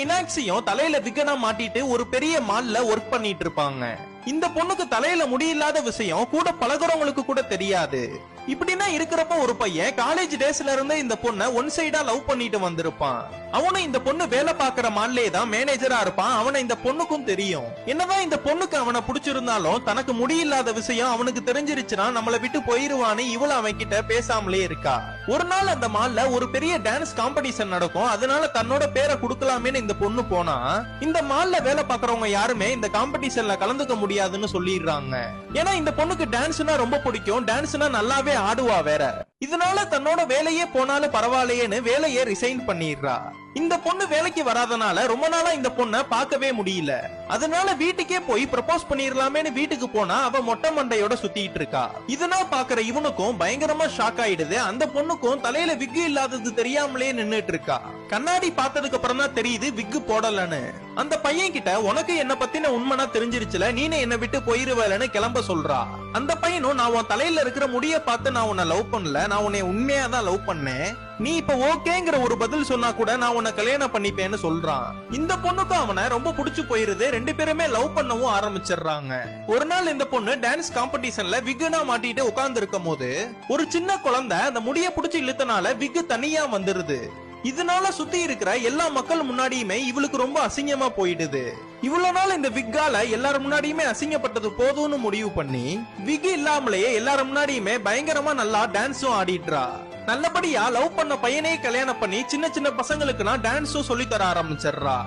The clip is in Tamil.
இனாக்ஸியும் தலையில விக்கனா மாட்டிட்டு ஒரு பெரிய மால்ல ஒர்க் பண்ணிட்டு இருப்பாங்க. இந்த பொண்ணுக்கு தலையில முடியில்லாத விஷயம் கூட பழகுறவங்களுக்கு கூட தெரியாது. இப்படின்னா இருக்கிறப்ப ஒரு பையன் காலேஜ் டேஸ்ல இருந்தே இந்த பொண்ணை ஒன் சைடா லவ் பண்ணிட்டு வந்திருப்பான். அவனும் இந்த பொண்ணு வேலை பாக்குற மால்லே தான் மேனேஜரா இருப்பான். அவனை இந்த பொண்ணுக்கும் தெரியும். என்னதான் இந்த பொண்ணுக்கு அவனை பிடிச்சிருந்தாலும் தனக்கு முடியில்லாத விஷயம் அவனுக்கு தெரிஞ்சிருச்சுன்னா நம்மளை விட்டு போயிருவான்னு இவள அவன் கிட்ட பேசாமலே இருக்கா. ஒரு நாள் அந்த மால்ல ஒரு பெரிய டான்ஸ் காம்படிஷன் நடக்கும். அதனால தன்னோட பேரை கொடுக்கலாமேன்னு இந்த பொண்ணு போனா இந்த மால்ல வேலை பாக்குறவங்க யாருமே இந்த காம்படிஷன்ல கலந்துக்க முடியாதுன்னு சொல்லிடுறாங்க. ஏன்னா இந்த பொண்ணுக்கு டான்ஸ்னா ரொம்ப பிடிக்கும். டான்ஸ்னா நல்லாவே ஆடுவா வேற. இதனால தன்னோட வேலையே போனாலும் பரவாயில்லையேன்னு வேலையை ரிசைன் பண்ணிடுறா. இந்த பொண்ணு வேலைக்கு வராதனால ரொம்ப நாளா இந்த பொண்ணை பார்க்கவே முடியல. அதனால வீட்டுக்கே போய் ப்ரப்போஸ் பண்ணிரலாமேன்னு வீட்டுக்கு போனா அவ மொட்டை மண்டையோட சுத்திட்டு இருக்கா. இதனால பாக்குற இவனுக்கும் பயங்கரமா ஷாக் ஆயிடுது. அந்த பொண்ணுக்கும் தலையில விக்கு இல்லாதது தெரியாமலே நின்னுட்டு இருக்கா. கண்ணாடி பார்த்ததுக்கு அப்புறம் தான் தெரியுது விக்கு போடலன்னு. அந்த பையன் கிட்ட உனக்கு என்ன பத்தின உண்மைனா தெரிஞ்சிருச்சுல, நீனே என்ன விட்டு போயிருவேலன்னு கிளம்ப சொல்றா. அந்த பையனும் நான் உன் தலையில இருக்கிற முடிய பார்த்து நான் உன்னை லவ் பண்ணல, நான் உன்னை உண்மையா தான் லவ் பண்ணேன். நீ இப்ப ஓகேங்கிற ஒரு பதில் சொன்னா கூட நான் உன்னை கல்யாணம் பண்ணிப்பேன்னு சொல்றான். இந்த பொண்ணுக்கும் அவனை ரொம்ப பிடிச்சு போயிருது. ரெண்டு பேருமே லவ் பண்ணவும் ஆரம்பிச்சிடுறாங்க. ஒரு நாள் இந்த பொண்ணு டான்ஸ் காம்படிஷன்ல விக்குனா மாட்டிட்டு உட்கார்ந்து இருக்கும் போது ஒரு சின்ன குழந்தை அந்த முடிய பிடிச்சு இழுத்தனால விக்கு தனியா வந்துருது. இதனால சுத்தி இருக்கிற எல்லா மக்கள் முன்னாடியுமே இவளுக்கு ரொம்ப அசிங்கமா போயிடுது. இவ்வளவு நாள் இந்த விக்கால எல்லாரும் முன்னாடியுமே அசிங்கப்பட்டது போதும்னு முடிவு பண்ணி விக் இல்லாமலேயே எல்லாரும் முன்னாடியுமே பயங்கரமா நல்லா டான்ஸும் ஆடிடுறா. நல்லபடியா லவ் பண்ண பையனே கல்யாணம் பண்ணி சின்ன சின்ன பசங்களுக்கு நான் டான்ஸும் சொல்லி தர ஆரம்பிச்சிடுறா.